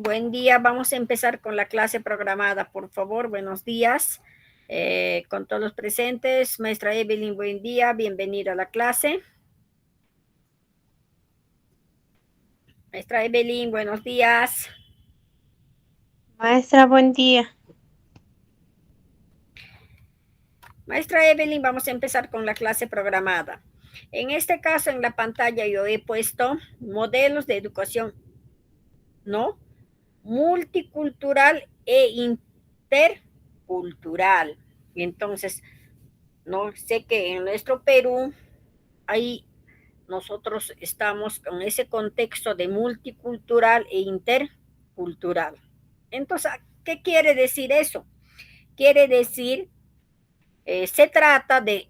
Buen día, vamos a empezar con la clase programada, por favor. Buenos días con todos los presentes. Maestra Evelyn, buen día, bienvenida a la clase. Maestra Evelyn, buenos días. Maestra, buen día. Maestra Evelyn, vamos a empezar con la clase programada. En este caso, en la pantalla yo he puesto modelos de educación, ¿no? Multicultural e intercultural. Entonces, no sé que en nuestro Perú hay nosotros estamos con ese contexto de multicultural e intercultural. Entonces, ¿qué quiere decir eso? Quiere decir, se trata de,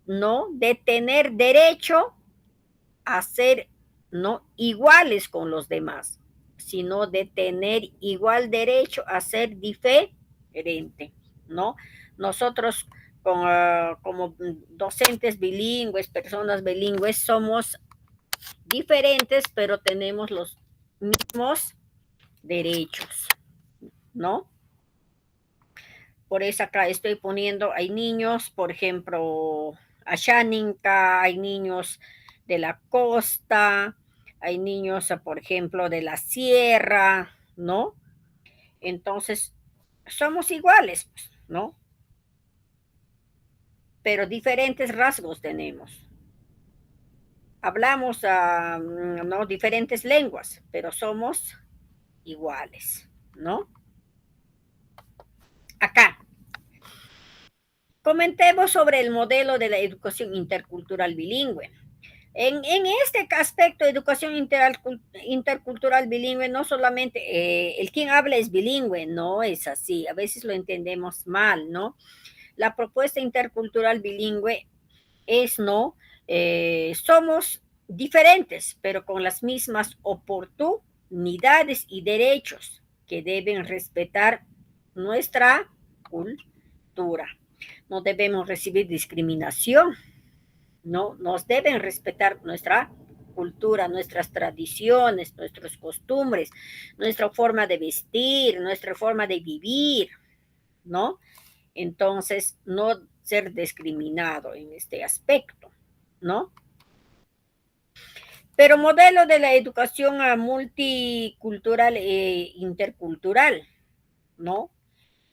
¿no? De tener derecho a ser, ¿no? Iguales con los demás, sino de tener igual derecho a ser diferente, ¿no? Nosotros como docentes bilingües, personas bilingües, somos diferentes, pero tenemos los mismos derechos, ¿no? Por eso acá estoy poniendo, hay niños, por ejemplo, Ashaninka, hay niños de la costa, hay niños, por ejemplo, de la sierra, ¿no? Entonces, somos iguales, ¿no? Pero diferentes rasgos tenemos. Hablamos, ¿no? Diferentes lenguas, pero somos iguales, ¿no? Acá. Comentemos sobre el modelo de la educación intercultural bilingüe. En este aspecto, educación intercultural bilingüe, no solamente el quien habla es bilingüe, no es así, a veces lo entendemos mal, ¿no? La propuesta intercultural bilingüe es, ¿no? Somos diferentes, pero con las mismas oportunidades y derechos que deben respetar nuestra cultura. No debemos recibir discriminación, no nos deben respetar nuestra cultura, nuestras tradiciones, nuestras costumbres, nuestra forma de vestir, nuestra forma de vivir, ¿no? Entonces, no ser discriminado en este aspecto, ¿no? Pero modelo de la educación multicultural e intercultural, ¿no?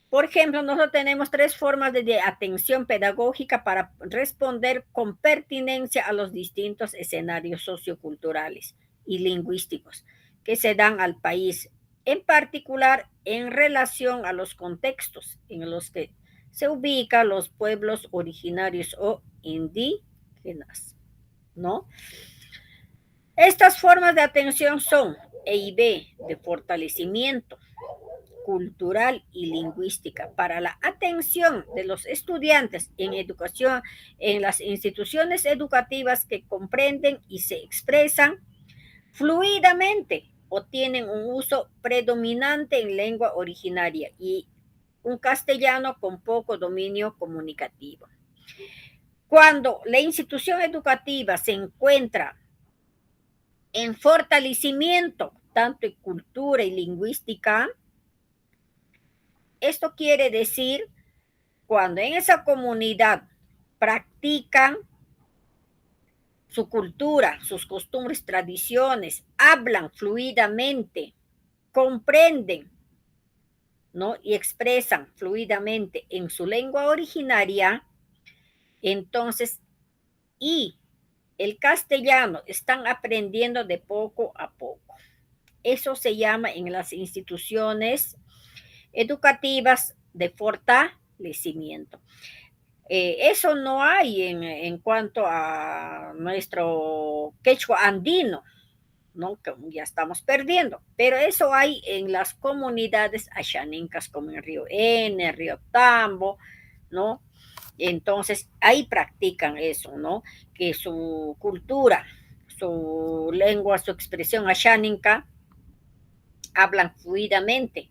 Por ejemplo, nosotros tenemos tres formas de atención pedagógica para responder con pertinencia a los distintos escenarios socioculturales y lingüísticos que se dan al país, en particular en relación a los contextos en los que se ubican los pueblos originarios o indígenas, ¿no? Estas formas de atención son E y B, de fortalecimiento cultural y lingüística para la atención de los estudiantes en educación en las instituciones educativas que comprenden y se expresan fluidamente o tienen un uso predominante en lengua originaria y un castellano con poco dominio comunicativo. Cuando la institución educativa se encuentra en fortalecimiento tanto en cultura y lingüística, esto quiere decir cuando en esa comunidad practican su cultura, sus costumbres, tradiciones, hablan fluidamente, comprenden, ¿no? Y expresan fluidamente en su lengua originaria, entonces, y el castellano están aprendiendo de poco a poco. Eso se llama en las instituciones educativas de fortalecimiento. Eso no hay en cuanto a nuestro quechua andino, ¿no? Que ya estamos perdiendo, pero eso hay en las comunidades ashaninkas como en Río N, Río Tambo, ¿no? Entonces ahí practican eso, ¿no? Que su cultura, su lengua, su expresión ashaninka hablan fluidamente.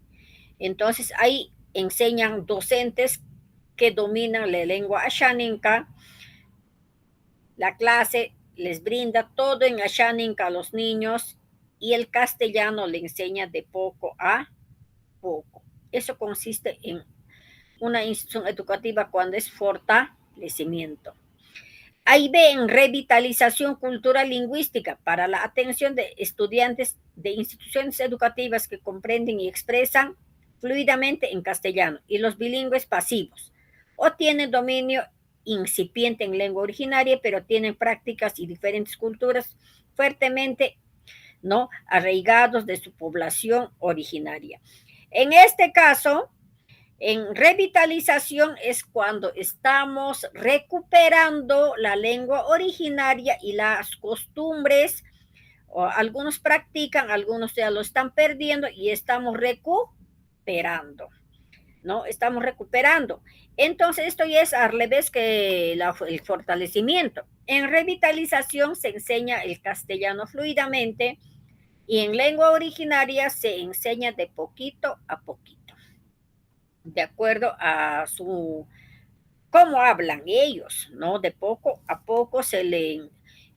Entonces ahí enseñan docentes que dominan la lengua ashaninka. La clase les brinda todo en ashaninka a los niños y el castellano le enseña de poco a poco. Eso consiste en una institución educativa cuando es fortalecimiento. Ahí ven revitalización cultural lingüística para la atención de estudiantes de instituciones educativas que comprenden y expresan fluidamente en castellano y los bilingües pasivos o tienen dominio incipiente en lengua originaria, pero tienen prácticas y diferentes culturas fuertemente ¿no? arraigados de su población originaria. En este caso, en revitalización es cuando estamos recuperando la lengua originaria y las costumbres. O algunos practican, algunos ya lo están perdiendo y estamos recuperando. ¿No? Estamos recuperando. Entonces, esto ya es al revés que el fortalecimiento. En revitalización se enseña el castellano fluidamente y en lengua originaria se enseña de poquito a poquito de acuerdo a su cómo hablan ellos, ¿no? De poco a poco se le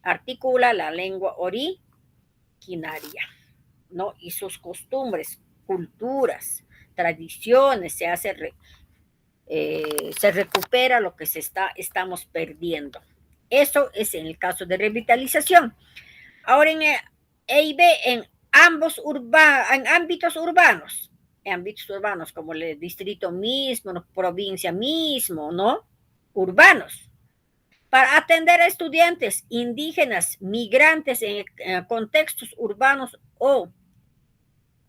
articula la lengua originaria, ¿no? Y sus costumbres, culturas, tradiciones, se recupera lo que estamos perdiendo. Eso es en el caso de revitalización. Ahora en EIB, en en ámbitos urbanos, como el distrito mismo, ¿no? Provincia mismo, ¿no? Urbanos, para atender a estudiantes indígenas, migrantes en contextos urbanos o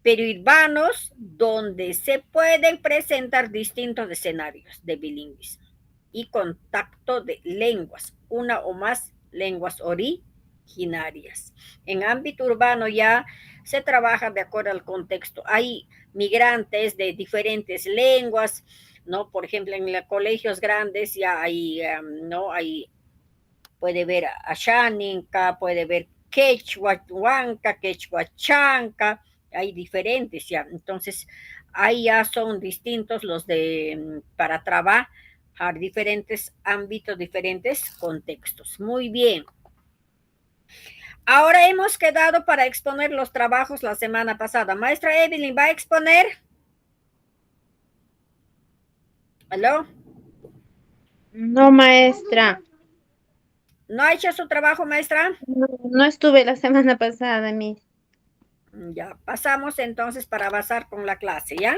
periurbanos, donde se pueden presentar distintos escenarios de bilingüismo y contacto de lenguas, una o más lenguas originarias. En ámbito urbano ya se trabaja de acuerdo al contexto. Hay migrantes de diferentes lenguas, ¿no? Por ejemplo, en los colegios grandes ya hay, ¿no? Hay, puede ver Ashaninka, puede ver Quechua, Huanca, Quechua, Chanca, hay diferentes ya. Entonces, ahí ya son distintos los de, para trabajar diferentes ámbitos, diferentes contextos. Muy bien. Ahora hemos quedado para exponer los trabajos la semana pasada. Maestra Evelyn, ¿va a exponer? ¿Aló? No, maestra. ¿No ha hecho su trabajo, maestra? No, no estuve la semana pasada, mis. Ya, pasamos entonces para avanzar con la clase, ¿ya?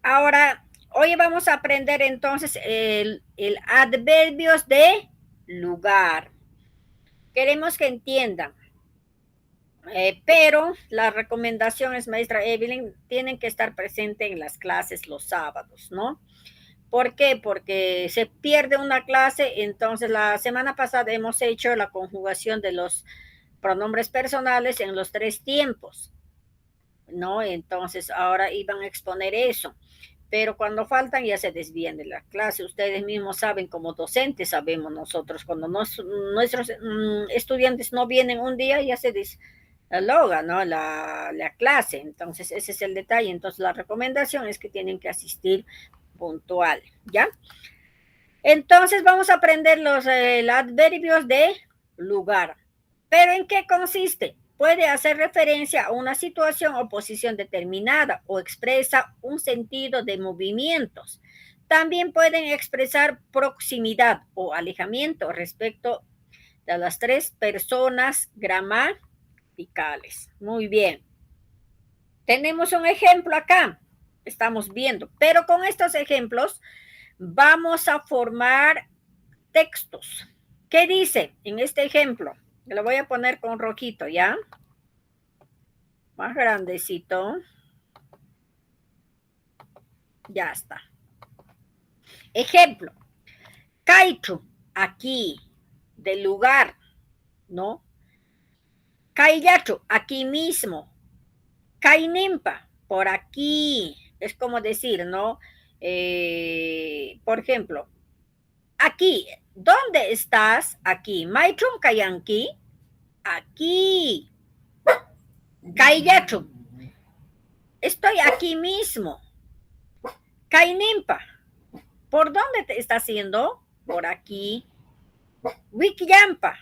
Ahora, hoy vamos a aprender entonces el adverbios de lugar. Queremos que entiendan, pero la recomendación es, maestra Evelyn, tienen que estar presentes en las clases los sábados, ¿no? ¿Por qué? Porque se pierde una clase, entonces la semana pasada hemos hecho la conjugación de los pronombres personales en los 3 tiempos, ¿no? Entonces ahora iban a exponer eso, pero cuando faltan ya se desvían de la clase. Ustedes mismos saben, como docentes sabemos nosotros, cuando nuestros estudiantes no vienen un día ya se desloga, ¿no? La clase, entonces ese es el detalle. Entonces la recomendación es que tienen que asistir puntual, ¿ya? Entonces vamos a aprender los adverbios de lugar. ¿Pero en qué consiste? Puede hacer referencia a una situación o posición determinada o expresa un sentido de movimientos. También pueden expresar proximidad o alejamiento respecto de las 3 personas gramaticales. Muy bien. Tenemos un ejemplo acá. Estamos viendo, pero con estos ejemplos vamos a formar textos. ¿Qué dice en este ejemplo? Lo voy a poner con rojito, ¿ya? Más grandecito. Ya está. Ejemplo. Kaichu, aquí, del lugar, ¿no? Kaiyachu, aquí mismo. Kainimpa, por aquí. Es como decir, ¿no? Por ejemplo, aquí, ¿dónde estás? Aquí. Maichun Kayanki, aquí. Kaiyachu, estoy aquí mismo. Kainimpa, ¿por dónde te está haciendo? Por aquí. Wikiyampa,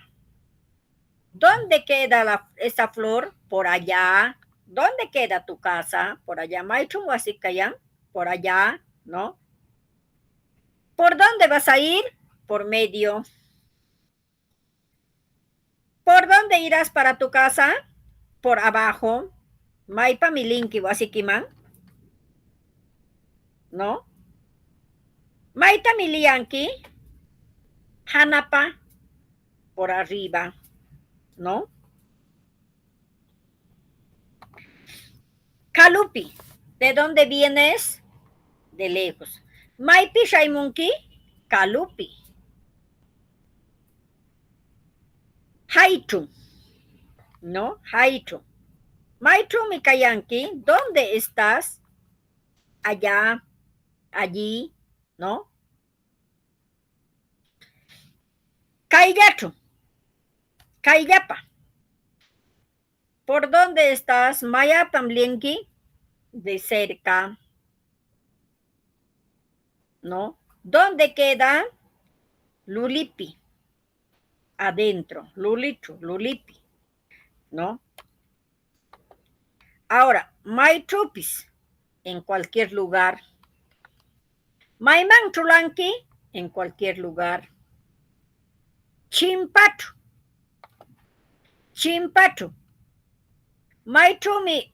¿Dónde queda esa flor? Por allá. ¿Dónde queda tu casa? Por allá. Maichum Wasikayan, por allá, ¿no? ¿Por dónde vas a ir? Por medio. ¿Por dónde irás para tu casa? Por abajo. Maipa milinki wasikiman, ¿no? Maita milianki, hanapa, por arriba, ¿no? Kalupi, ¿de dónde vienes? De lejos. Maipi shaimunki, Kalupi. Haitu, ¿no? Haitu. Maitu Mikayanki, ¿dónde estás? Allá, allí, ¿no? Kaiyatu, Kaiyapa. ¿Por dónde estás? Maya Pamlienki, de cerca, ¿no? ¿Dónde queda? Lulipi, adentro, Lulichu, Lulipi, ¿no? Ahora, my trupis, en cualquier lugar. My manchulanki, en cualquier lugar. Chimpatu, Chimpatu. My trumi,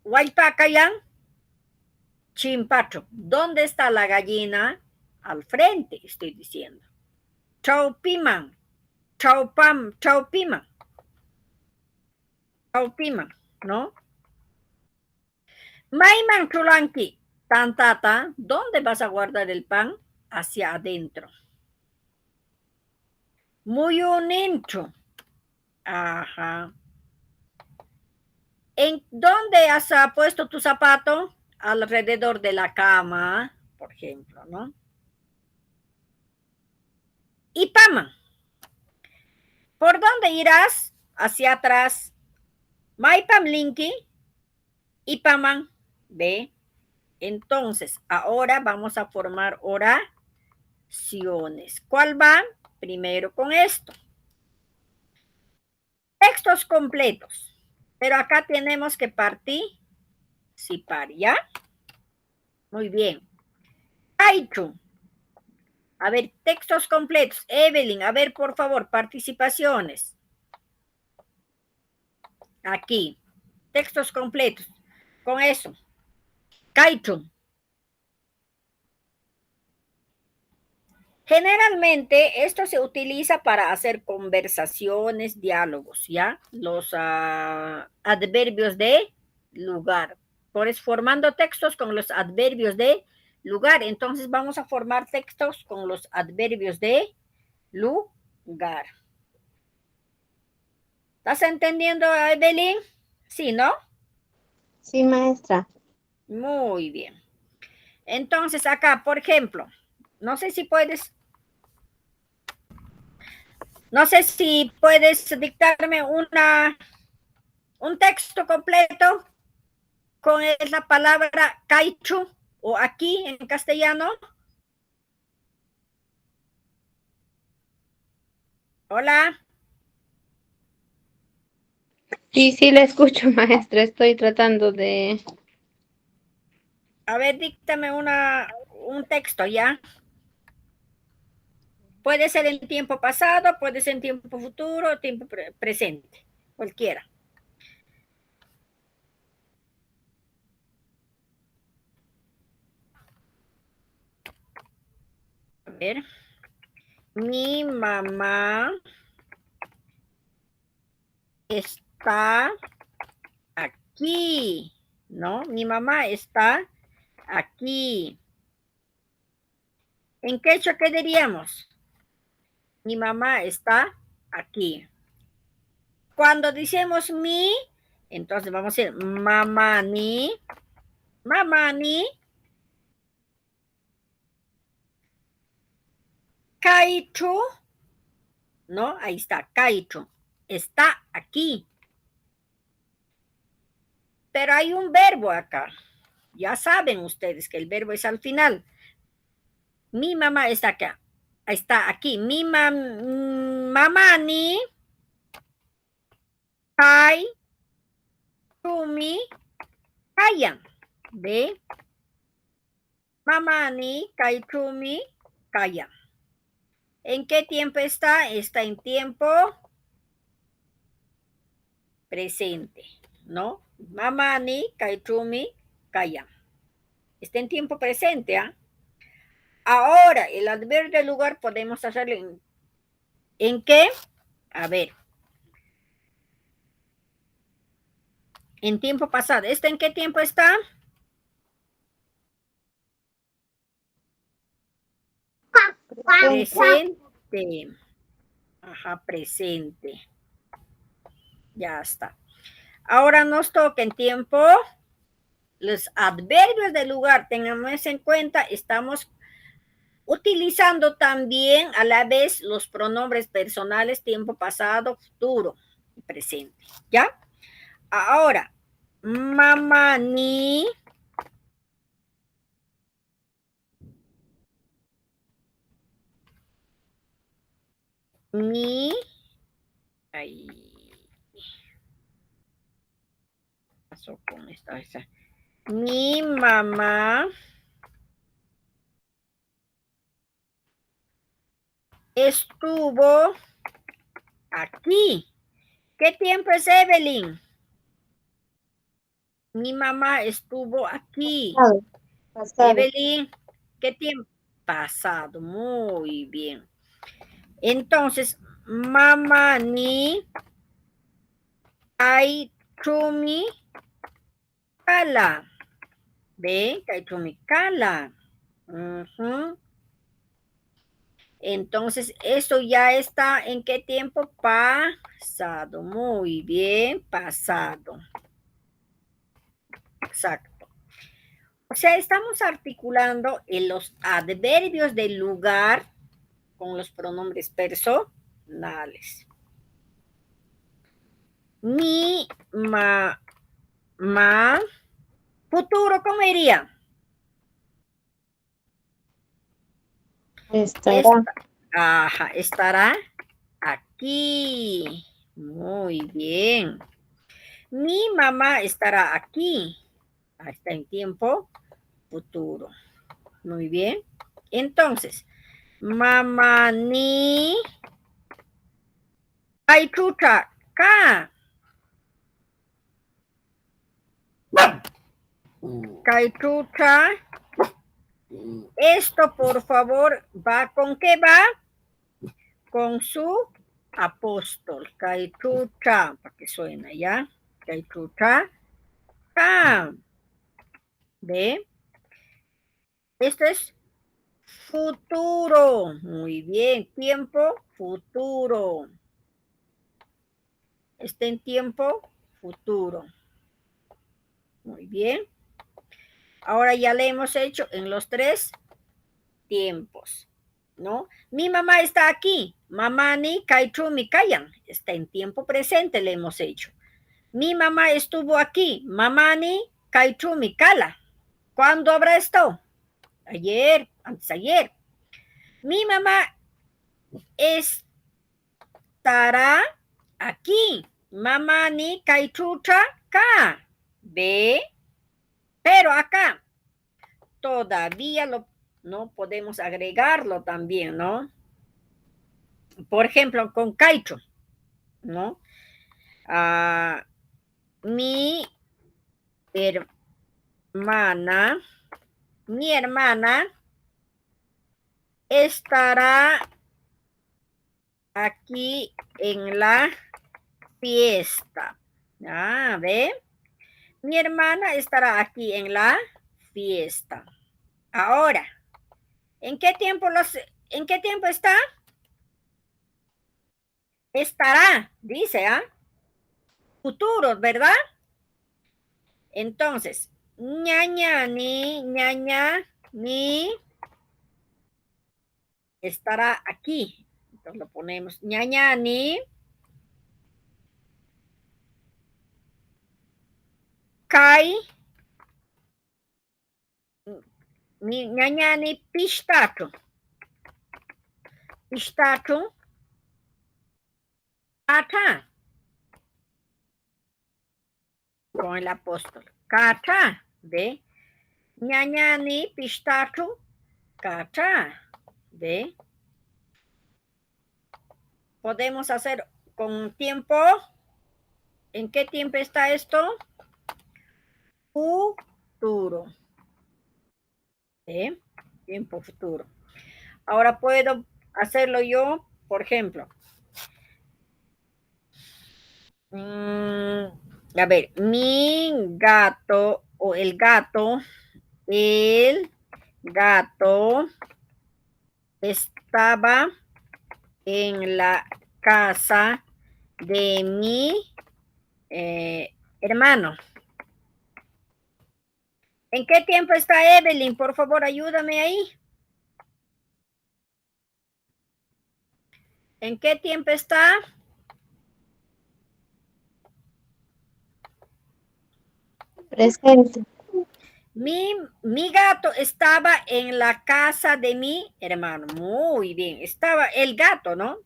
Waipakayan, Chimpatu. ¿Dónde está la gallina? Al frente, estoy diciendo. Chaupiman, Chaupam, Chaupiman. Chaupiman, ¿no? Maiman chulanki, tantata, ¿dónde vas a guardar el pan? Hacia adentro. Muy unintro. Ajá. ¿En dónde has puesto tu zapato? Alrededor de la cama, por ejemplo, ¿no? Y Pama, ¿por dónde irás? Hacia atrás. Maipam Linky y Paman, ¿ve? Entonces, ahora vamos a formar oraciones. ¿Cuál va? Primero con esto. Textos completos. Pero acá tenemos que participar, ¿ya? Muy bien. Aichu. A ver, textos completos. Evelyn, a ver, por favor, participaciones. Aquí. Textos completos. Con eso. Kaichu. Generalmente esto se utiliza para hacer conversaciones, diálogos, ¿ya? Los adverbios de lugar. Por eso, formando textos con los adverbios de lugar. Entonces vamos a formar textos con los adverbios de lugar. ¿Estás entendiendo, Evelyn? Sí, ¿no? Sí, maestra. Muy bien. Entonces acá, por ejemplo, no sé si puedes dictarme un texto completo con la palabra caichu o aquí en castellano. Hola. Sí, sí, la escucho, maestra. Estoy tratando de... A ver, díctame un texto, ¿ya? Puede ser en tiempo pasado, puede ser en tiempo futuro, tiempo presente, cualquiera. A ver. Mi mamá está aquí, ¿no? Mi mamá está aquí. ¿En quechua qué diríamos? Mi mamá está aquí. Cuando decimos mi, entonces vamos a decir mamani, mamani, kaichu, ¿no? Ahí está, kaichu, está aquí. Pero hay un verbo acá. Ya saben ustedes que el verbo es al final. Mi mamá está aquí. Mi mamani kaychumi kayan. ¿Ve? Mamani kaychumi kayan. ¿En qué tiempo está? Está en tiempo presente, ¿no? Mamani kaychumi kayan. Está en tiempo presente, ¿ah? Ahora, el adverbio de lugar podemos hacerlo ¿en qué? A ver. En tiempo pasado. ¿Este en qué tiempo está? Presente. Ajá, presente. Ya está. Ahora nos toca en tiempo. Los adverbios de lugar, tengamos en cuenta, estamos utilizando también a la vez los pronombres personales, tiempo pasado, futuro y presente. ¿Ya? Ahora, mamá ni mi ahí pasó con esta mi mamá estuvo aquí. ¿Qué tiempo es Evelyn? Mi mamá estuvo aquí. Pasado. Evelyn, ¿qué tiempo? Pasado, muy bien. Entonces, mamá ni kaychumi kala. ¿Ve? Kaychumi kala. Entonces, eso ya está en qué tiempo? Pasado. Muy bien, pasado. Exacto. O sea, estamos articulando en los adverbios del lugar con los pronombres personales. Mi mamá, futuro, ¿cómo iría? Estará. Ajá, estará aquí. Muy bien. Mi mamá estará aquí. Está en tiempo futuro. Muy bien. Entonces, mamá ni kaychucha ka. Kaychucha. Esto, por favor, ¿va con qué va? Con su apóstol. Kaychucha, para que suena, ¿ya? Kaychucha ka. ¿Ve? Esto es futuro. Muy bien. Tiempo futuro. Está en tiempo futuro. Muy bien. Ahora ya le hemos hecho en los tres tiempos, ¿no? Mi mamá está aquí. Mamá ni kaichu mi kayan. Está en tiempo presente, le hemos hecho. Mi mamá estuvo aquí. Mamá ni kaichu mi kala. ¿Cuándo habrá estado? Ayer, antes ayer. Mi mamá estará aquí. Mamá ni kaichucha ka. ¿Ve? Pero acá todavía no podemos agregarlo también, ¿no? Por ejemplo, con kaicho, ¿no? Mi hermana, mi hermana estará aquí en la fiesta. ¿Ve? Mi hermana estará aquí en la fiesta. Ahora, ¿en qué tiempo está? Estará, dice, ¿ah? Futuros, ¿verdad? Entonces, ñaña ni estará aquí. Entonces lo ponemos ñaña ni kai ñaña ni pistacho. Pistacho acá. con el apóstol. Cacha, ¿ve? Ñañani pistachu, cacha, ¿ve? Podemos hacer con tiempo. ¿En qué tiempo está esto? Futuro. ¿Eh? Tiempo futuro. Ahora puedo hacerlo yo, por ejemplo. A ver, mi gato o el gato estaba en la casa de mi hermano. ¿En qué tiempo está Evelyn? Por favor, ayúdame ahí. ¿En qué tiempo está? Presente. Mi gato estaba en la casa de mi hermano. Muy bien. Estaba el gato, ¿no?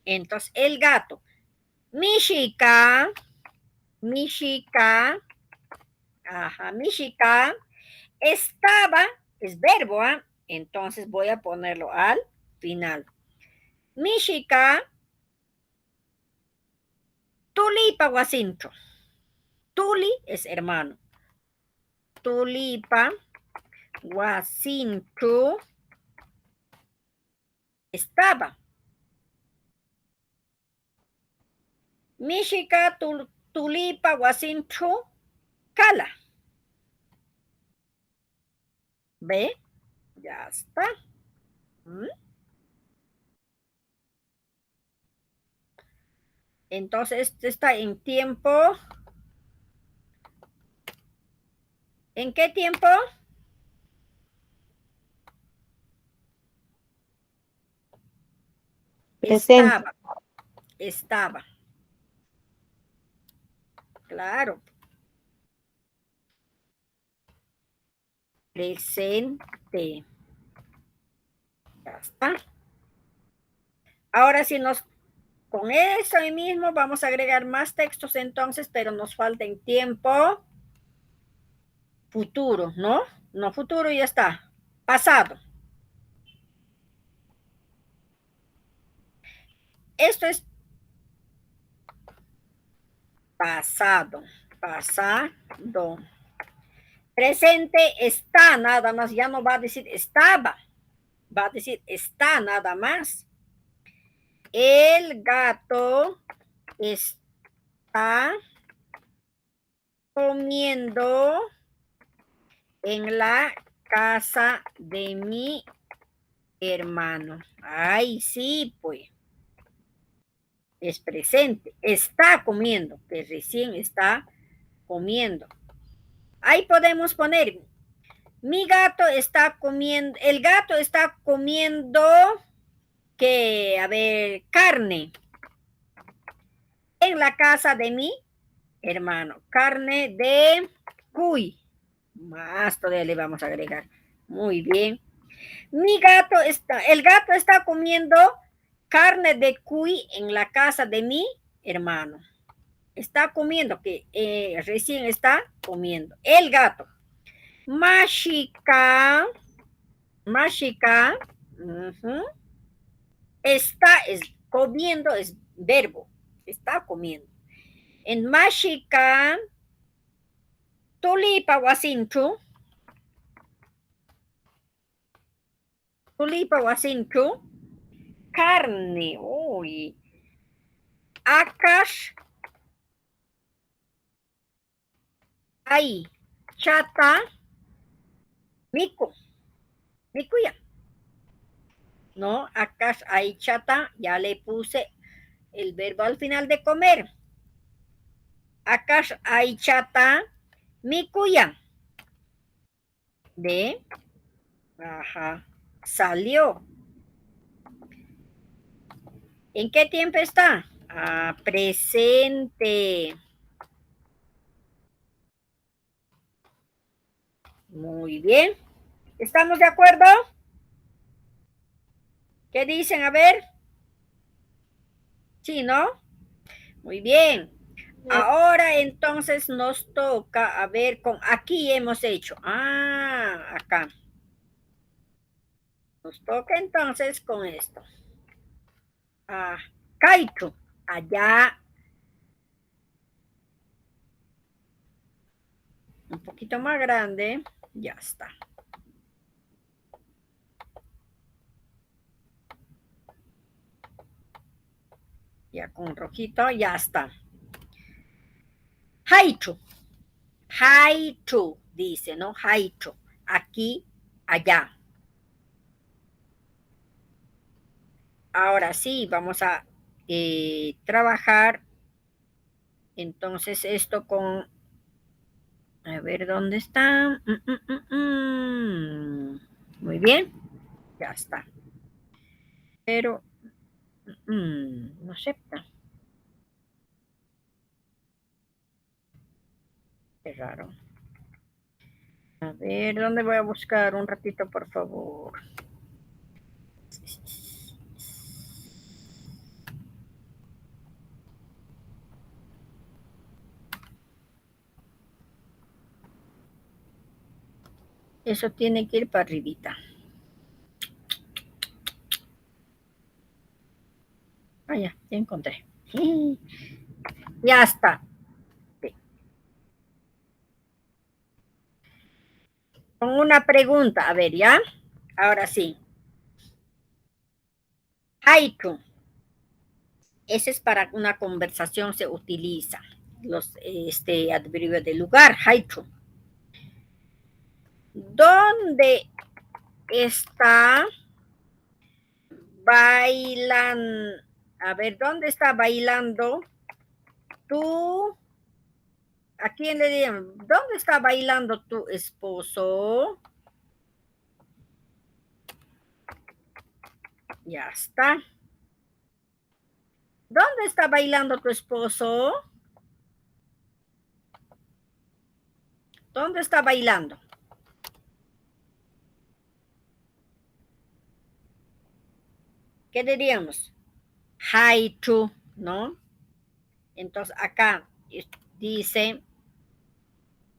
Entonces, el gato. Mishika. Ajá, Mishika. Estaba, es verbo, ¿eh? Entonces voy a ponerlo al final. Mishika. Tulipa guasincho. Tuli es hermano. Tulipa guasincho estaba. Mishika tulipa guasincho cala. ¿Ve? Ya está. Entonces, este está en tiempo. ¿En qué tiempo? Presente. Estaba. Claro. Presente. Ya está. Ahora sí con eso mismo vamos a agregar más textos entonces, pero nos falta en tiempo futuro, ¿no? No futuro, ya está. Pasado. Esto es pasado. Pasado. Presente está nada más, ya no va a decir estaba, va a decir está nada más. El gato está comiendo en la casa de mi hermano. Ay, sí, pues. Es presente. Está comiendo, que recién está comiendo. Ahí podemos poner, mi gato está comiendo, el gato está comiendo, que, a ver, carne en la casa de mi hermano. Carne de cuy. Más todavía le vamos a agregar. Muy bien. El gato está comiendo carne de cuy en la casa de mi hermano. Está comiendo, que recién está comiendo. El gato. Mashika. Está es comiendo, es verbo. Está comiendo. En Mashika. Tulipa wasinchu. Tulipa wasinchu. Carne. Uy. Akash. Ahí. Chata. Miku. Mikuya. ¿No? Acá hay chata, ya le puse el verbo al final de comer. Acá hay chata, mikuya. De, ajá, salió. ¿En qué tiempo está? Ah, presente. Muy bien. ¿Estamos de acuerdo? ¿Qué dicen? A ver. Sí, ¿no? Muy bien. Ahora entonces nos toca, a ver, con aquí hemos hecho. Ah, acá. Nos toca entonces con esto. Ah, Kaiku, allá. Un poquito más grande. Ya está. Ya con rojito, ya está. Haichu. Haichu, dice, ¿no? Haichu. Aquí, allá. Ahora sí, vamos a trabajar entonces esto con, a ver dónde está. Muy bien, ya está. Pero no acepta. Qué raro. A ver, ¿dónde voy a buscar? Un ratito, por favor. Eso tiene que ir para arribita. Ah, ya encontré. Ya está. Con una pregunta, a ver, ¿ya? Ahora sí. Haiku. Ese es para una conversación, se utiliza los adverbios de lugar, haiku. ¿Dónde está bailando? A ver, ¿dónde está bailando tú? ¿A quién le dirían? ¿Dónde está bailando tu esposo? Ya está. ¿Dónde está bailando tu esposo? ¿Dónde está bailando? ¿Qué diríamos? Haiku, ¿no? Entonces acá dice,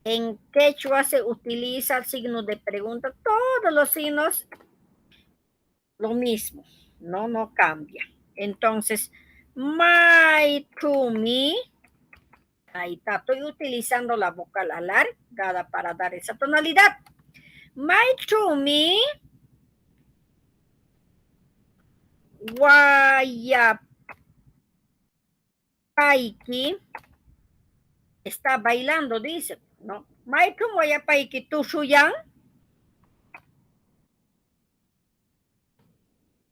en quechua se utiliza el signo de pregunta, todos los signos lo mismo, no cambia. Entonces, maitumi, ahí está, estoy utilizando la vocal alargada para dar esa tonalidad. Maitumi, guayapaiki, está bailando, dice, ¿no? Maitum guayapaiki tushuyan.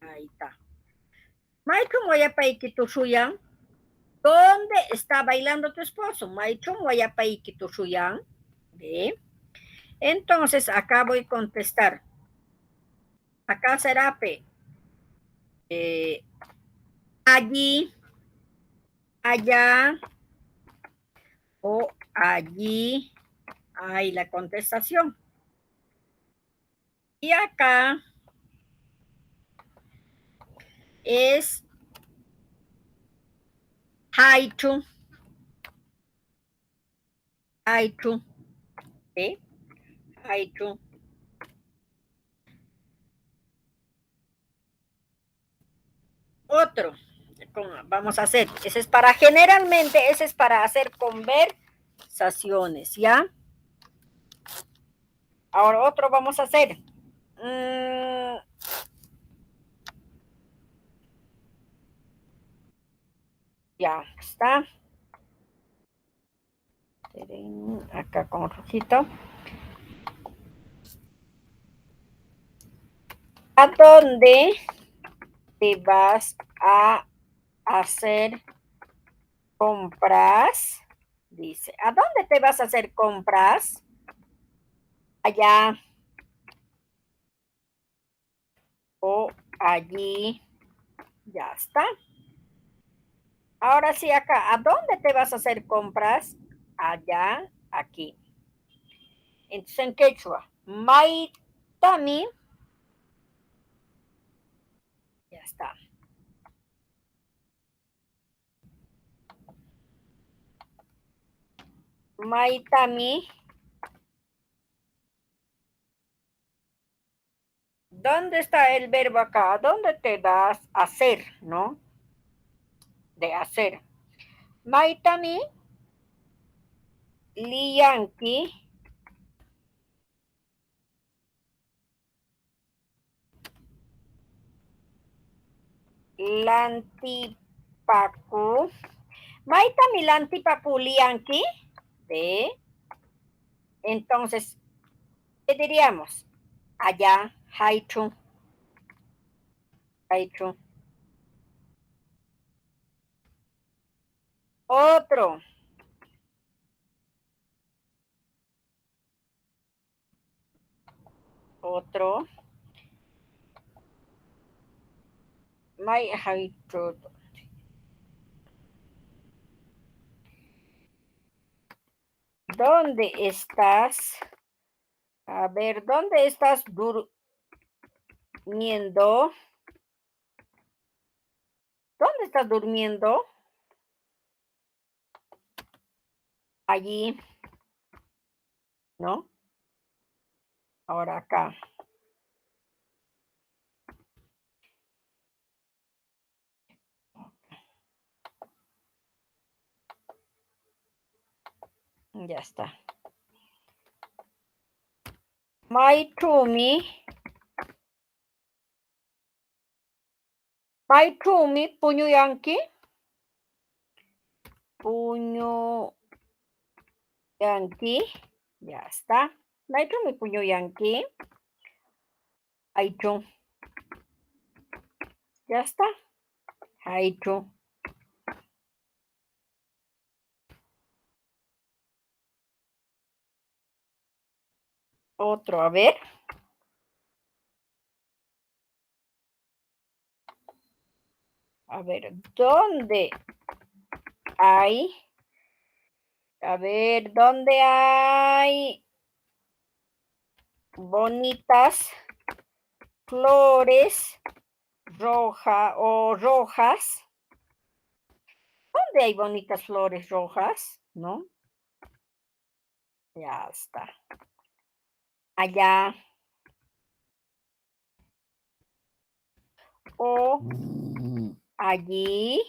Ahí está. Maitum guayapaiki tushuyan. ¿Dónde está bailando tu esposo? Maitum guayapaiki tushuyan. ¿Ve? Entonces, acá voy a contestar. Acá será allí, allá o allí. Hay la contestación. Y acá es haichu, haichu, ¿sí? Haichu. Otro, vamos a hacer, ese es para hacer conversaciones, ¿ya? Ahora otro vamos a hacer. Ya está. Acá con rojito. ¿A dónde te vas a hacer compras? Dice, ¿a dónde te vas a hacer compras? Allá o allí. Ya está. Ahora sí, acá, ¿a dónde te vas a hacer compras? Allá, aquí. Entonces, en quechua, Maitami. Ya está. Maitami. ¿Dónde está el verbo acá? ¿Dónde te das hacer, no? De hacer. Maitami. Liyanki. Lantipaku. Maitami lantipaku liyanki. De. Entonces, ¿qué diríamos? Allá, haichu. Haichu. Otro. Otro. Mai haichu. ¿Dónde estás? A ver, ¿dónde estás durmiendo? ¿Dónde estás durmiendo? Allí, ¿no? Ahora acá. Ya está. Maitumi. Maitumi, puño yanqui. Puño yanqui. Ya está. Maitumi, puño yanqui. Aichu. Ya está. Aichu. Otro, a ver. A ver, ¿dónde hay? A ver, ¿dónde hay bonitas flores rojas? ¿Dónde hay bonitas flores rojas? ¿No? Ya está. Allá. O allí.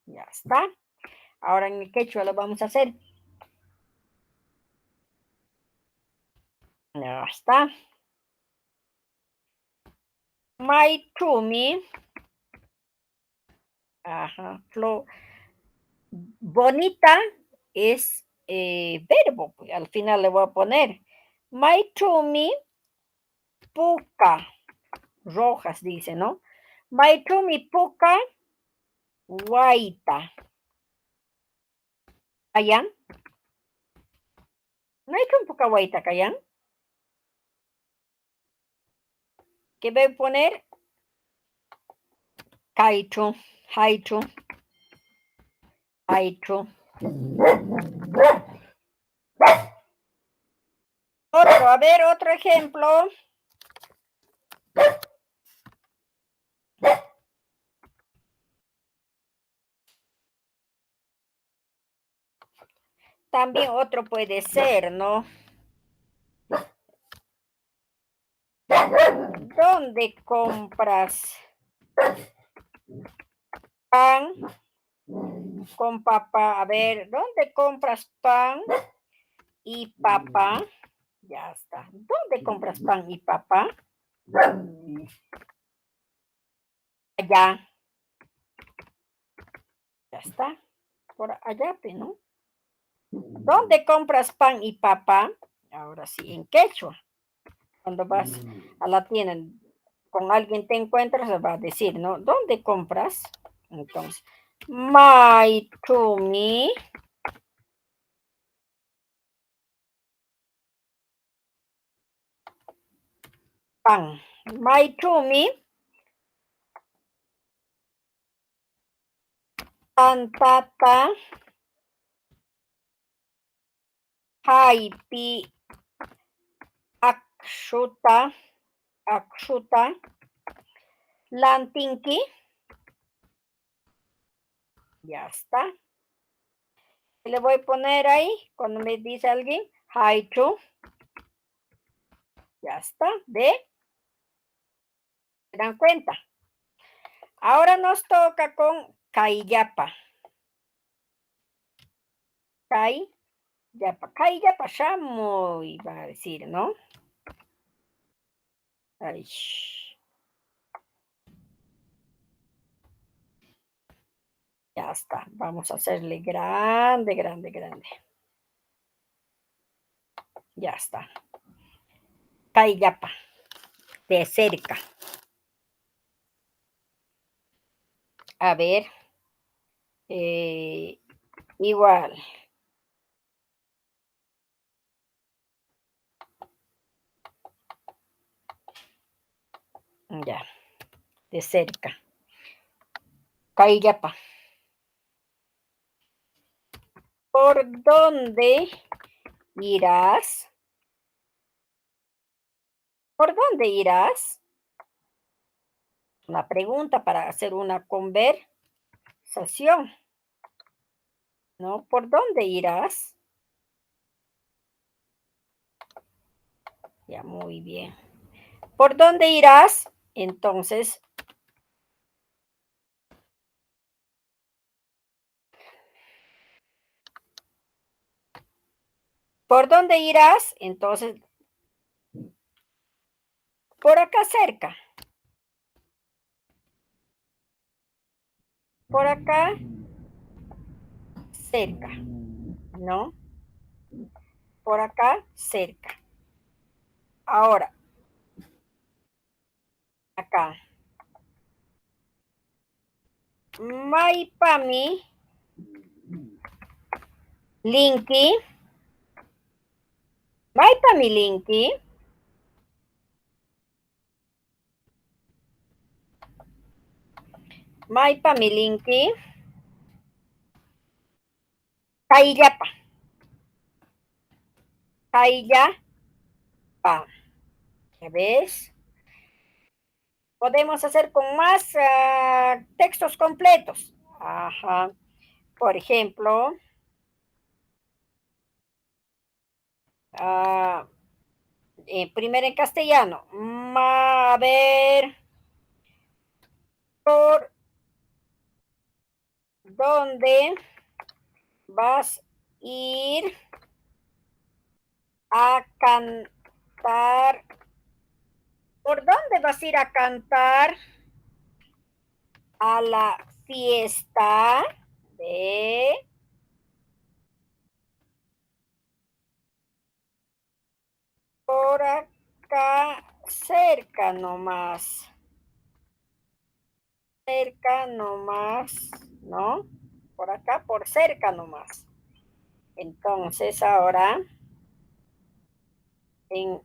Ya está. Ahora en el quechua lo vamos a hacer. Ya está. Maitumi. Ajá. Bonita es verbo. Pues, al final le voy a poner. Maitumi puka. Rojas dice, ¿no? Maitumi puka guaita. ¿Allá? Maitumi puka guaita, ¿callan? ¿Qué voy a poner? Kaichu, haichu, haichu. Otro, a ver, otro ejemplo. También otro puede ser, ¿no? ¿Dónde compras pan con papá? A ver, ¿dónde compras pan y papá? Ya está. ¿Dónde compras pan y papá? Allá. Ya está. Por allá, ¿no? ¿Dónde compras pan y papá? Ahora sí, en quechua. Cuando vas a la tienda, con alguien te encuentras, va a decir, ¿no? ¿Dónde compras? Entonces, Maitumi pan. Maitumi pantata haipi akshuta lantinki. Ya está. Le voy a poner ahí, cuando me dice alguien, haichu. Ya está, ¿ve? ¿Se dan cuenta? Ahora nos toca con kaiyapa. Kaiyapa. Kaiyapa shamo, iba a decir, ¿no? Ay. Ya está. Vamos a hacerle grande, grande, grande. Ya está. Kaiyapa. De cerca. A ver. Igual. Ya. De cerca. Kaiyapa. ¿Por dónde irás? ¿Por dónde irás? Una pregunta para hacer una conversación, ¿no? ¿Por dónde irás? Ya, muy bien. ¿Por dónde irás? Entonces, ¿por dónde irás? Entonces, por acá cerca. Por acá cerca, ¿no? Por acá cerca. Ahora, acá. Maipami, Linky. Maipami, Linky. Maipami, Linky. Kaiyapa. Kaiyapa. ¿Ya ves? Podemos hacer con más textos completos. Ajá. Por ejemplo, primero en castellano. A ver, ¿por dónde vas a ir a cantar? ¿Por dónde vas a ir a cantar a la fiesta de... Por acá cerca nomás. Cerca nomás, ¿no? Por acá, por cerca nomás. Entonces ahora en,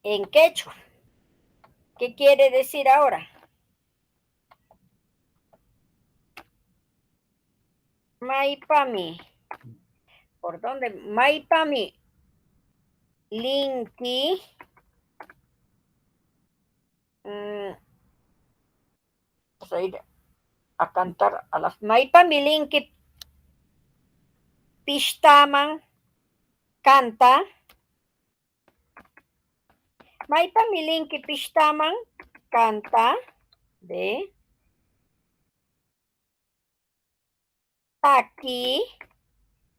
en quechua. ¿Qué quiere decir ahora? Maipami. ¿Por dónde? Maipami. Linky. Vamos a ir a cantar a las Maipami Linky. Pishtaman. Canta. Maipami Linky Pishtaman. Canta. De. Aquí.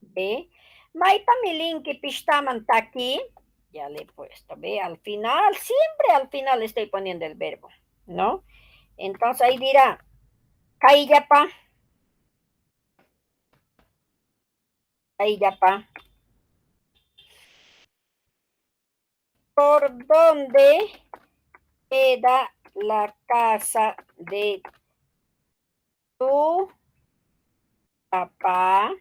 De. Maipami Linky Pishtaman Taki. Ya le he puesto, ve, al final, siempre al final estoy poniendo el verbo, ¿no? Entonces ahí dirá, Kaiyapa, Kaiyapa. ¿Por dónde queda la casa de tu papá?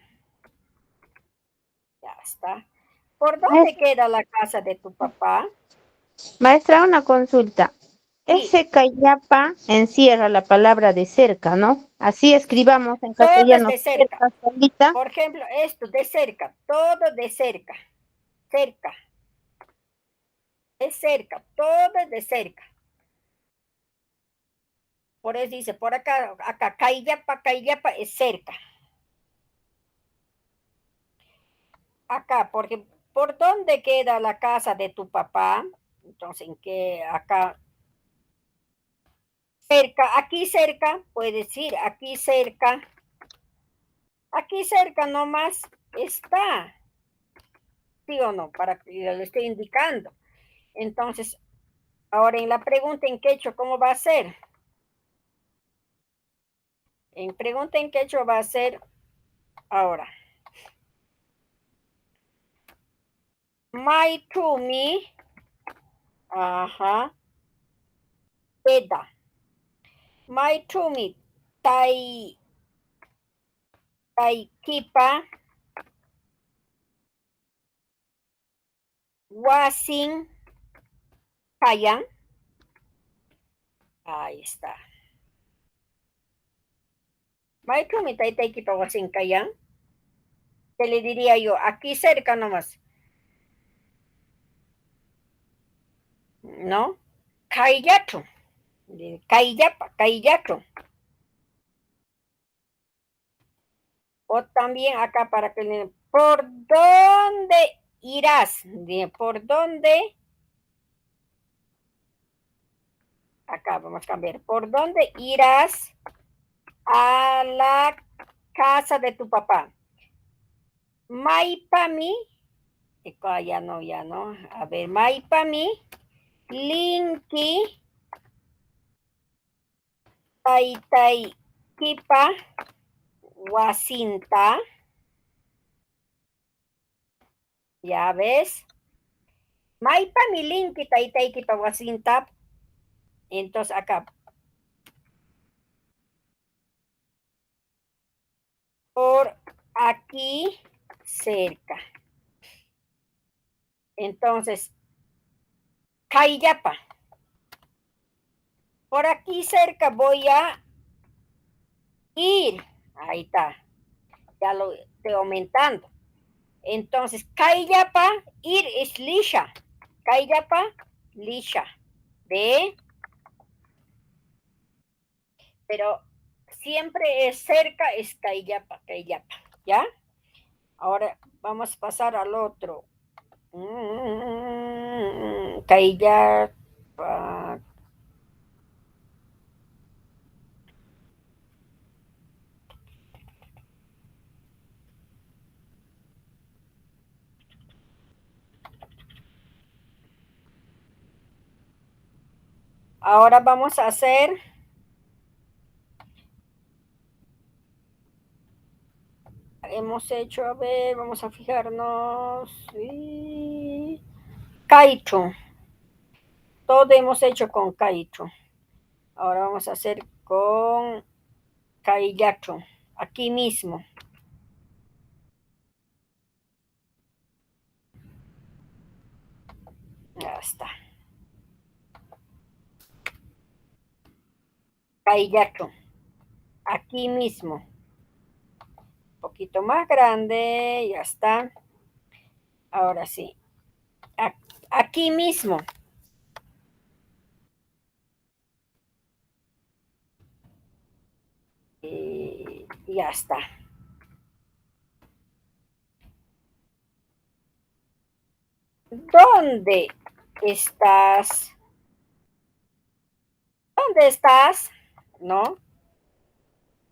Ya está. ¿Por dónde Maestra, queda la casa de tu papá? maestra, una consulta. Sí, Ese callapa encierra la palabra de cerca, ¿no? Así escribamos en todo es castellano de cerca. cerca, solita. Por ejemplo, esto de cerca, todo de cerca, cerca, de cerca, todo es de cerca. Por eso dice, por acá, Cayllapa es cerca. Acá, porque ¿por dónde queda la casa de tu papá? Entonces, ¿en qué? Acá, cerca, aquí cerca, puedes decir, aquí cerca nomás está, ¿sí o no? Para que le estoy indicando. Entonces, ahora en la pregunta en quechua, ¿cómo va a ser? En pregunta en quechua va a ser ahora. Maitumi, ajá, peda. Maitumi, tai, taikipa, wasin, kayan. Ahí está. Maitumi, tai, taikipa, wasin, kayan. ¿Qué le diría yo? Aquí cerca nomás, ¿no? Kaillato, Cayllapa, Caillato. O también acá para que le... ¿Por dónde irás? ¿Por dónde? Acá vamos a cambiar. ¿Por dónde irás a la casa de tu papá? Maipami. Ya no, ya no. A ver, Maipami. Linki. Tai Kipa. Wasinta. Ya ves. Maipami Linki. Tai Kipa Wasinta. Entonces acá. Por aquí cerca. Entonces, Cayllapa. Por aquí cerca voy a ir. Ahí está. Ya lo estoy aumentando. Entonces, Cayllapa, ir es lisha. Cayllapa, lisha. ¿Ve? Pero siempre es cerca, es Cayllapa, Cayllapa. ¿Ya? Ahora vamos a pasar al otro. Cayllapa. Ahora vamos a hacer hemos hecho, a ver, vamos a fijarnos. Kaicho. Todo hemos hecho con Kaicho. Ahora vamos a hacer con Kaillacho. Aquí mismo. Ya está. Kaillacho. Aquí mismo. Un poquito más grande. Ya está. Ahora sí. Aquí mismo. Y ya está. ¿Dónde estás? ¿Dónde estás? ¿No?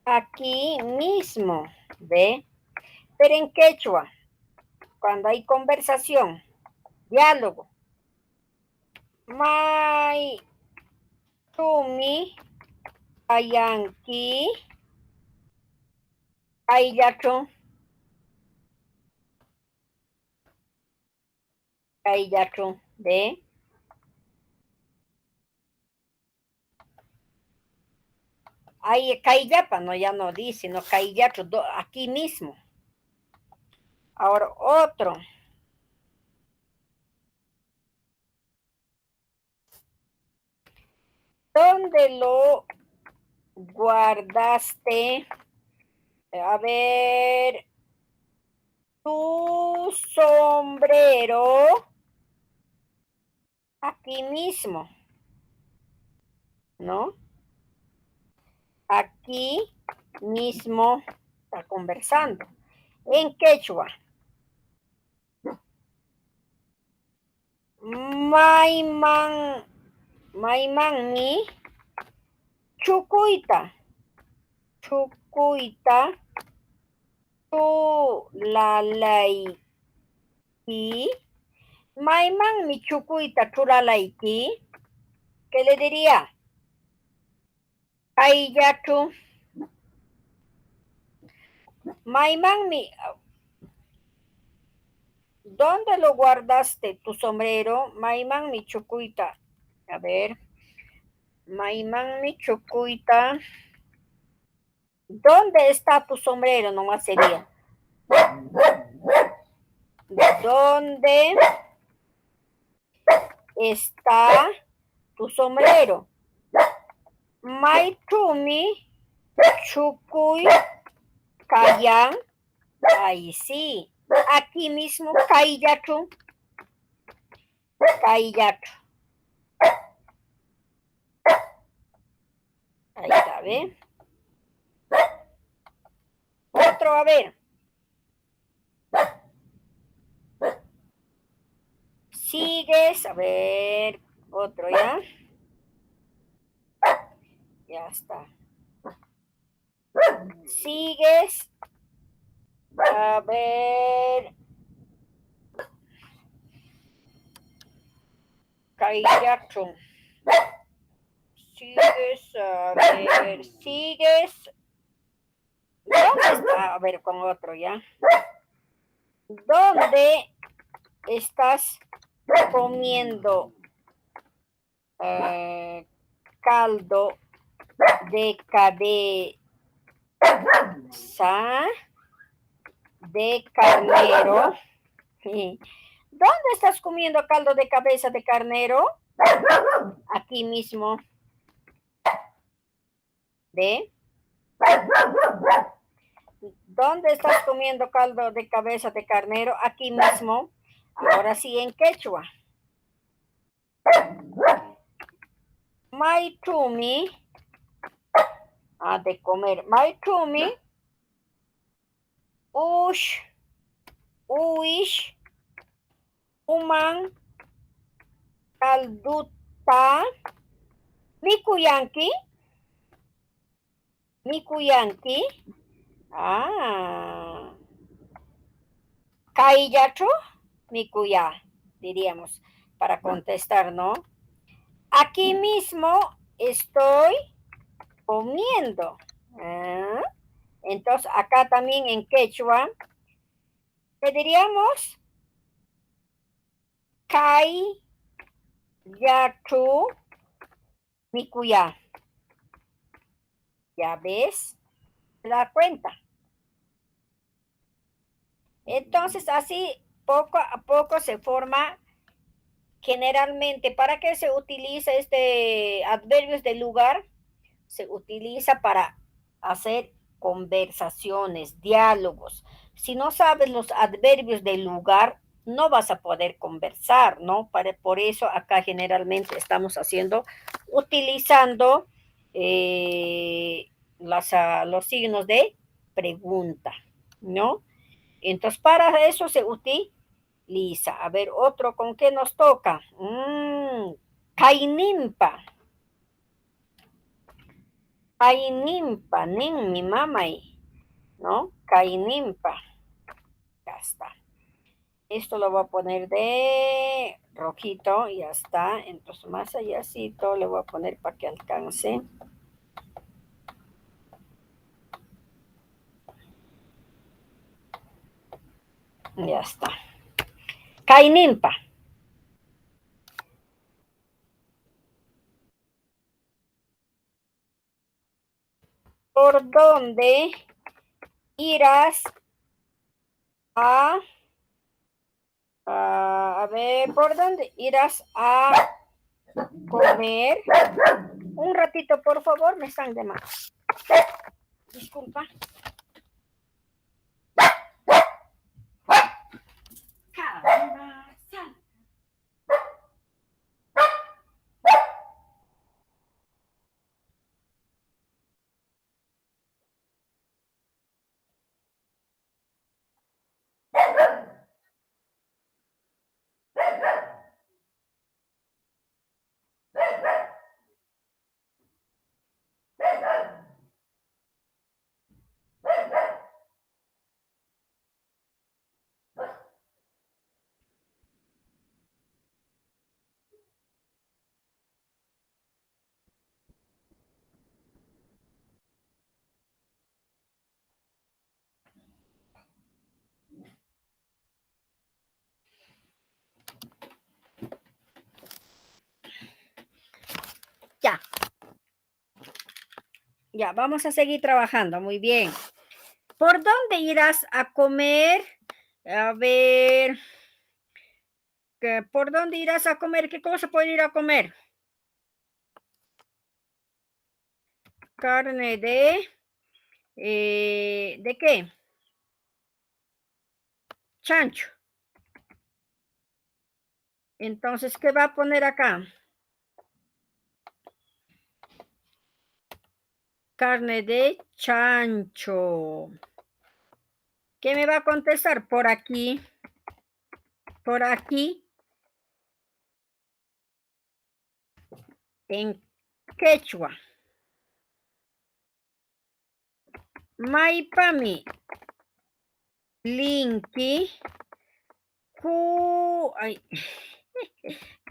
Aquí mismo. ¿Ve? Pero en quechua, cuando hay conversación, diálogo. Mai Tumi Ayanki Aillacho Aillacho de ahí Caillapa, no ya no dice, no Caillacho, aquí mismo. Ahora otro. ¿Dónde lo guardaste? A ver, tu sombrero aquí mismo, ¿no? aquí mismo está conversando. En quechua. Maiman mi chucuita. Chucuita. Tu lalaiki. Maiman mi chucuita churalaiki. ¿Qué le diría? Ayatu. Maiman mi. ¿Dónde lo guardaste tu sombrero? Maiman mi chucuita. A ver. Maiman mi chucuita. ¿Dónde está tu sombrero? Nomás sería. ¿Dónde está tu sombrero? Maitumi chucuy kayan. Ahí sí. Aquí mismo kaiyatu. Kaiyatu. Ahí está, ¿ve? Otro, a ver. Sigues, a ver, otro ya. Ya está. Sigues. A ver. Kaiyatu. Sigues, a ver, sigues. ¿Dónde está? A ver, con otro ya. ¿Dónde estás comiendo caldo de cabeza de carnero? ¿Dónde estás comiendo caldo de cabeza de carnero? Aquí mismo. ¿Ve? ¿Dónde estás comiendo caldo de cabeza de carnero? Aquí mismo. Ahora sí en quechua. Maitumi. De comer. Maitumi. Ush. Uish. Uman. Calduta. Mikuyanki. Mikuyanki. Kaiyacho. Mikuya. Diríamos para contestar, ¿no? Aquí mismo estoy comiendo. Entonces, acá también en quechua, ¿qué diríamos? Kai yachu mikuya. ¿Ya ves? ¿Te das cuenta? Entonces, así poco a poco se forma. Generalmente, ¿para qué se utiliza este adverbios de lugar? Se utiliza para hacer conversaciones, diálogos. Si no sabes los adverbios del lugar, no vas a poder conversar, ¿no? Por eso acá generalmente estamos utilizando los signos de pregunta, ¿no? Entonces, para eso se utiliza. A ver, otro, ¿con qué nos toca? Kainimpa. Kainimpa, nin mi mamay, ¿no? Kainimpa. Ya está. Esto lo voy a poner de rojito y ya está. Entonces más allácito le voy a poner para que alcance. Ya está. Kainimpa. ¿Por dónde irás a ver, ¿por dónde irás a comer? Un ratito, por favor, me están llamando. Disculpa. Caramba, sal. ya. Ya, vamos a seguir trabajando. Muy bien. ¿Por dónde irás a comer? A ver. ¿Por dónde irás a comer? ¿Qué cosa puede ir a comer? Carne ¿de qué? Chancho. Entonces, ¿qué va a poner acá? Carne de chancho. ¿Qué me va a contestar? Por aquí. Por aquí. En quechua. Maipami. Linki. Ay.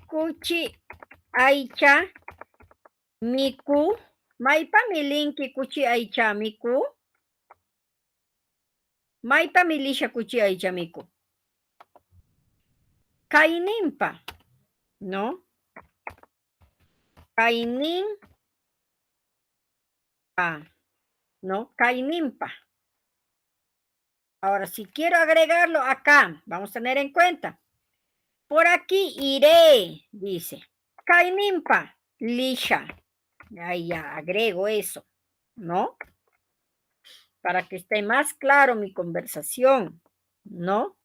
Kuchi. Aicha. Miku. Maipami linki kuchi aicha miku. Maipami lisha kuchi aicha miku. Kainimpa. ¿No? Kainimpa. ¿No? Kainimpa. Ahora, si quiero agregarlo acá, vamos a tener en cuenta. Por aquí iré, dice. Kainimpa, lisha. Ahí ya agrego eso, ¿no? Para que esté más claro mi conversación, ¿no?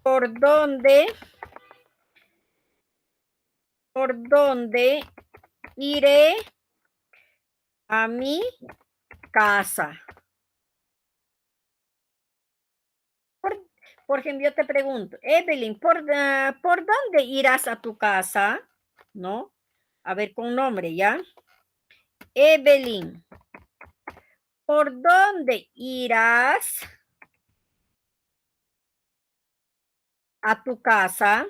¿Por dónde iré a mi casa? Por ejemplo, yo te pregunto, Evelyn, ¿por dónde irás a tu casa? ¿No? A ver, con nombre, ¿ya? Evelyn, ¿por dónde irás a tu casa?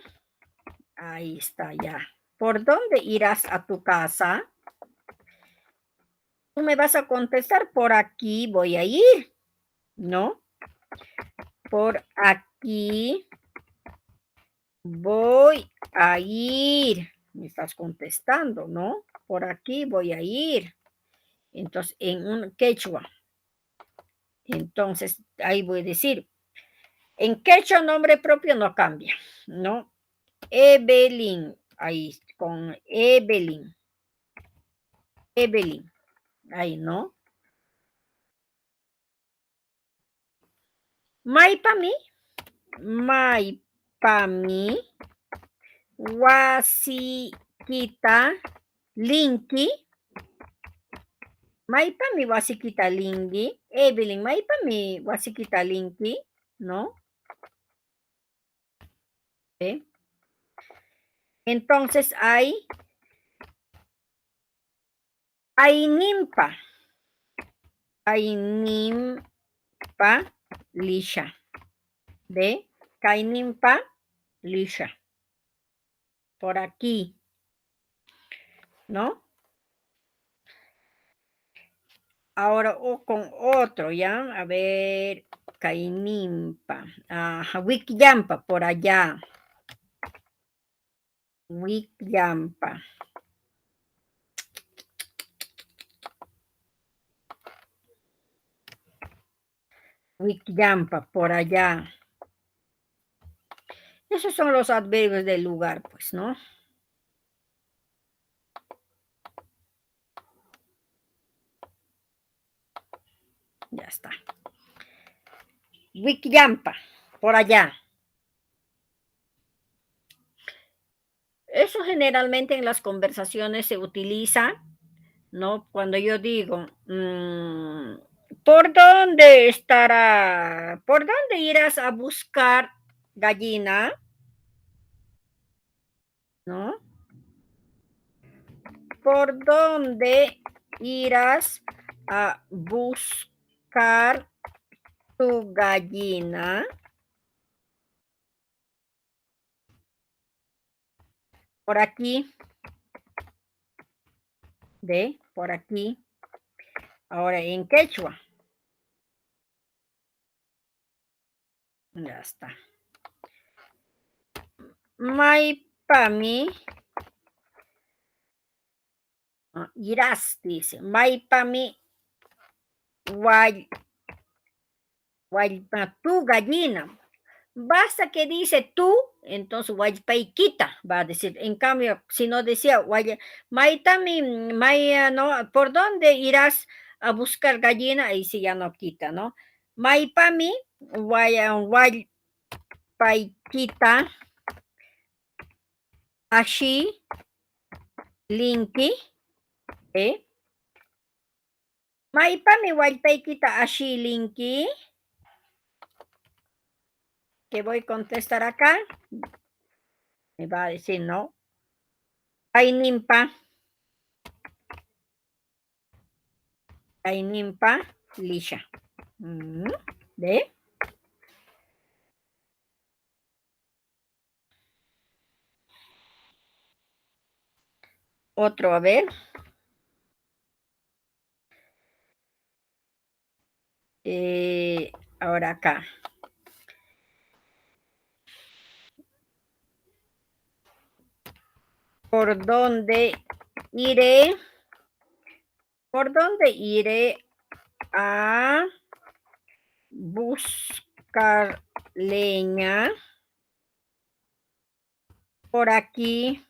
Ahí está, ya. ¿Por dónde irás a tu casa? Tú me vas a contestar, por aquí voy a ir, ¿no? Por aquí voy a ir. Me estás contestando, ¿no? Por aquí voy a ir. Entonces, en un quechua. Entonces, ahí voy a decir, en quechua nombre propio no cambia, ¿no? Evelyn, ahí, con Evelyn. Evelyn, ahí, ¿no? Maipami, Maipami, Wasikita, Linki, Maipami, Wasikita, Linki, Evelyn, Maipami, Wasikita, Linki, ¿no? ¿Eh? Entonces hay Ainimpa, Ainimpa, Lisha, ¿ve? Kainimpa, Lisha, por aquí, ¿no? Ahora con otro, ¿ya? A ver, Kainimpa, Wikyampa, por allá. Wikyampa. Wikyampa, por allá. Esos son los adverbios del lugar, pues, ¿no? Ya está. Wikyampa, por allá. Eso generalmente en las conversaciones se utiliza, ¿no? Cuando yo digo, ¿por dónde estará? ¿Por dónde irás a buscar gallina? ¿No? ¿Por dónde irás a buscar tu gallina? Por aquí. ¿Ve? Por aquí. Ahora en quechua. Ya está. Maipami. Irás, dice. Maipami. Tu gallina. Basta que dice tú, entonces quita, va a decir. En cambio, si no decía maitami, no, ¿por dónde irás a buscar gallina? Ahí sí ya no quita, ¿no? Maipami, quita, ashi, linki, ¿eh? Maipami, quita, ashi, linki. Que voy a contestar acá. Me va a decir, no. Ainimpa. Ainimpa, lisha. ¿Ve? Otro, a ver. Ahora acá. ¿Por dónde iré? ¿Por dónde iré a buscar leña? Por aquí,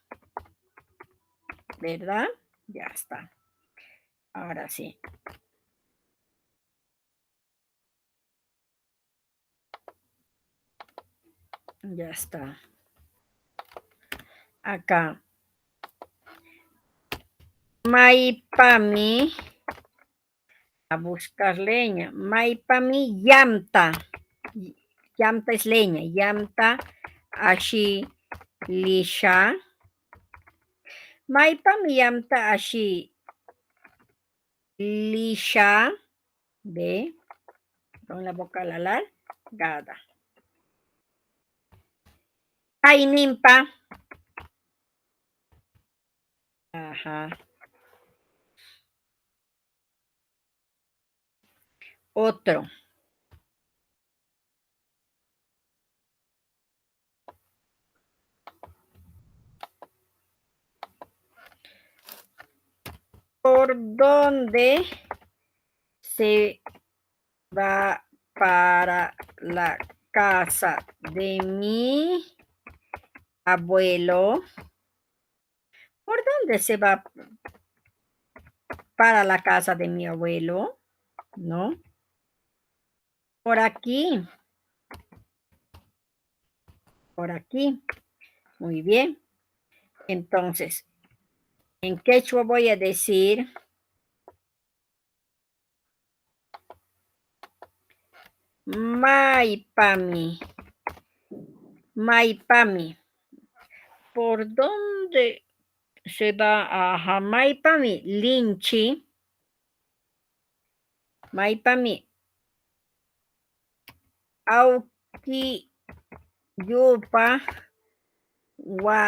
¿verdad? Ya está. Ahora sí. Ya está. Acá. Maipami. A buscar leña. Maipami yamta. Yamta es leña. Yamta ashi lisha. Maipami yamta ashi lisha. ¿Ve? Con la boca alargada. Ainimpa. Ajá. Otro. ¿Por dónde se va para la casa de mi abuelo? ¿Por dónde se va para la casa de mi abuelo? ¿No? Por aquí. Por aquí. Muy bien. Entonces, en quechua voy a decir Maipami. Maipami. ¿Por dónde se va a Maipami? Linchi. Maipami. Auki yupa wasinta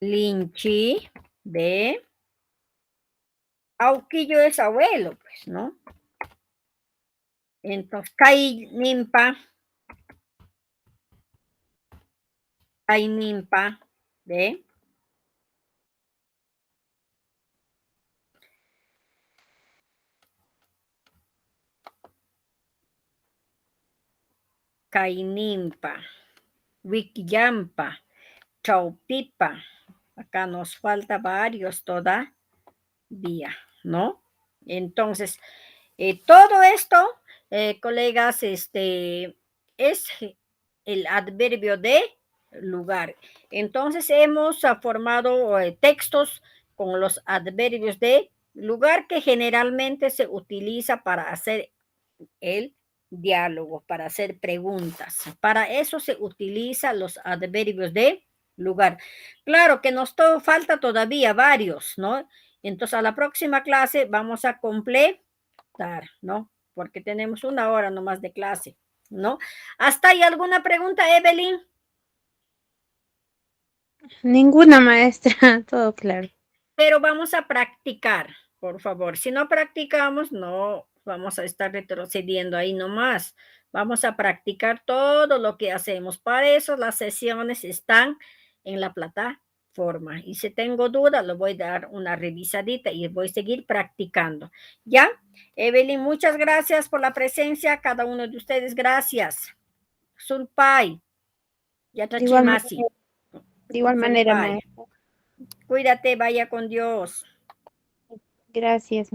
linchi. ¿Ve? Auquillo es abuelo, pues, ¿no? Entonces, kai nimpa. ¿Ve? Kainimpa, Wikiyampa, Chaupipa. Acá nos falta varios todavía, ¿no? Entonces, todo esto, colegas, es el adverbio de lugar. Entonces, hemos formado textos con los adverbios de lugar que generalmente se utiliza para hacer el diálogo, para hacer preguntas. Para eso se utilizan los adverbios de lugar. Claro que nos falta todavía varios, ¿no? Entonces a la próxima clase vamos a completar, ¿no? Porque tenemos 1 hora nomás de clase, ¿no? ¿Hasta ahí alguna pregunta, Evelyn? Ninguna, maestra, todo claro. Pero vamos a practicar, por favor. Si no practicamos, no vamos a estar retrocediendo ahí nomás. Vamos a practicar todo lo que hacemos. Para eso las sesiones están en la plataforma. Y si tengo dudas, lo voy a dar una revisadita y voy a seguir practicando. ¿Ya? Evelyn, muchas gracias por la presencia. Cada uno de ustedes, gracias. Sulpai. Yatachimasi. De igual manera, maestra. Cuídate, vaya con Dios. Gracias.